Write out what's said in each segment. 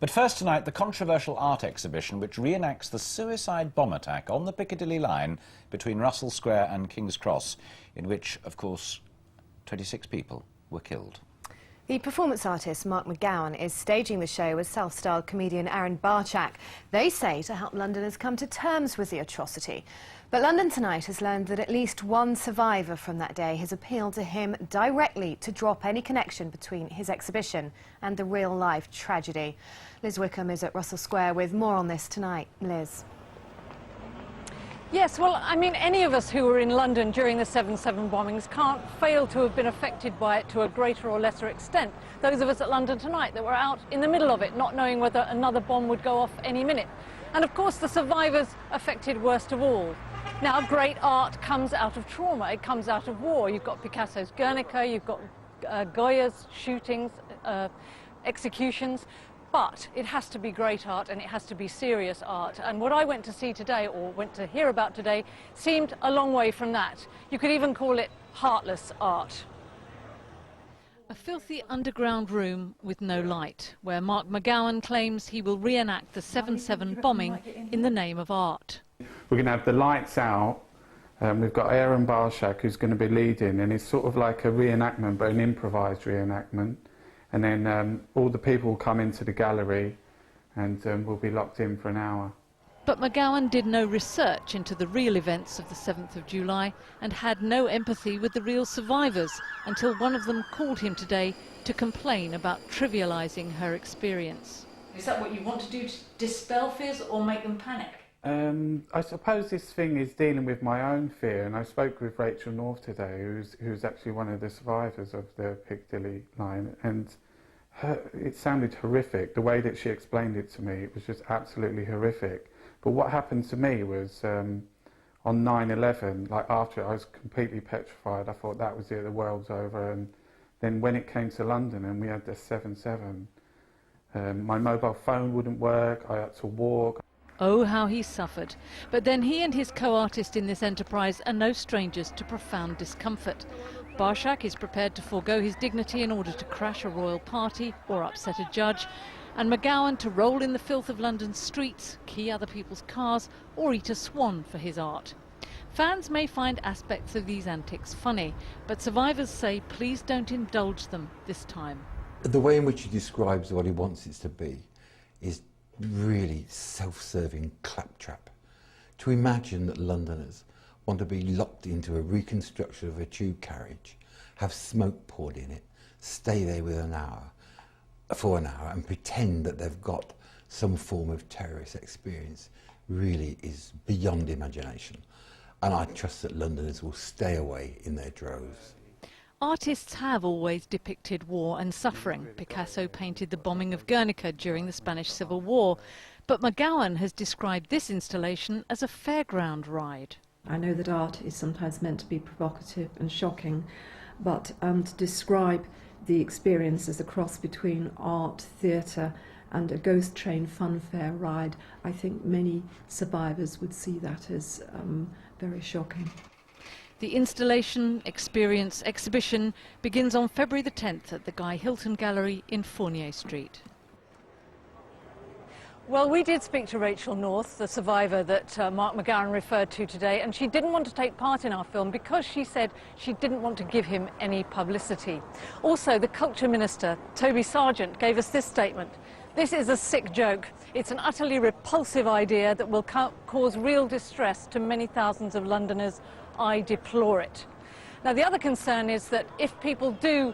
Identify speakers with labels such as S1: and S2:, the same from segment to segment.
S1: But first tonight, the controversial art exhibition which reenacts the suicide bomb attack on the Piccadilly line between Russell Square and King's Cross, in which, of course, 26 people were killed.
S2: The performance artist Mark Mcgowan is staging the show with self-styled comedian Aaron Barchak. They say to help Londoners come to terms with the atrocity. But London Tonight has learned that at least one survivor from that day has appealed to him directly to drop any connection between his exhibition and the real-life tragedy. Liz Wickham is at Russell Square with more on this tonight. Liz.
S3: Yes, well, I mean, any of us who were in London during the 7/7 bombings can't fail to have been affected by it to a greater or lesser extent. Those of us at London Tonight that were out in the middle of it, not knowing whether another bomb would go off any minute. And of course, the survivors affected worst of all. Now, great art comes out of trauma. It comes out of war. You've got Picasso's Guernica, you've got Goya's shootings, executions. But it has to be great art and it has to be serious art. And what I went to see today, or went to hear about today, seemed a long way from that. You could even call it heartless art. A filthy underground room with no light, where Mark Mcgowan claims he will reenact the 7/7 bombing in the name of art.
S4: We're going to have the lights out. We've got Aaron Barchak who's going to be leading, and it's sort of like a reenactment, but an improvised reenactment. And then all the people will come into the gallery and we'll be locked in for an hour.
S3: But Mcgowan did no research into the real events of the 7th of July and had no empathy with the real survivors until one of them called him today to complain about trivialising her experience.
S5: Is that what you want to do, to dispel fears or make them panic?
S4: I suppose this thing is dealing with my own fear, and I spoke with Rachel North today, who's actually one of the survivors of the Piccadilly line, and it sounded horrific. The way that she explained it to me, it was just absolutely horrific. But what happened to me was on 9/11, like after it, I was completely petrified. I thought that was it, the world's over. And then when it came to London and we had the 7/7, my mobile phone wouldn't work, I had to walk.
S3: Oh, how he suffered. But then he and his co-artist in this enterprise are no strangers to profound discomfort. Barchak is prepared to forego his dignity in order to crash a royal party or upset a judge, and Mcgowan to roll in the filth of London's streets, key other people's cars, or eat a swan for his art. Fans may find aspects of these antics funny, but survivors say please don't indulge them this time.
S6: The way in which he describes what he wants it to be is really self-serving claptrap. To imagine that Londoners want to be locked into a reconstruction of a tube carriage, have smoke poured in it, stay there for an hour and pretend that they've got some form of terrorist experience really is beyond imagination. And I trust that Londoners will stay away in their droves.
S3: Artists have always depicted war and suffering. Picasso painted the bombing of Guernica during the Spanish Civil War. But Mcgowan has described this installation as a fairground ride.
S7: I know that art is sometimes meant to be provocative and shocking, but to describe the experience as a cross between art, theatre and a ghost train funfair ride, I think many survivors would see that as very shocking.
S3: The installation, experience, exhibition begins on February the 10th at the Guy Hilton Gallery in Fournier Street. Well, we did speak to Rachel North, the survivor that Mark Mcgowan referred to today, and she didn't want to take part in our film because she said she didn't want to give him any publicity. Also, the Culture Minister, Toby Sargent, gave us this statement. This is a sick joke. It's an utterly repulsive idea that will cause real distress to many thousands of Londoners. I deplore it. Now, the other concern is that if people do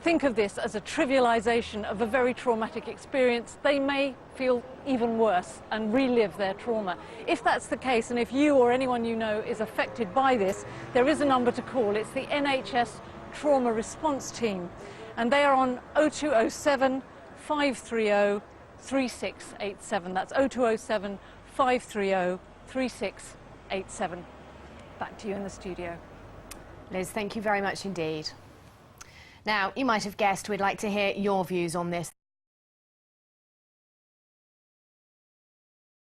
S3: think of this as a trivialisation of a very traumatic experience, they may feel even worse and relive their trauma. If that's the case, and if you or anyone you know is affected by this, there is a number to call. It's the NHS Trauma Response Team, and they are on 0207 530 3687. That's 0207 530 3687. Back to you in the studio.
S2: Liz, thank you very much indeed. Now, you might have guessed we'd like to hear your views on this.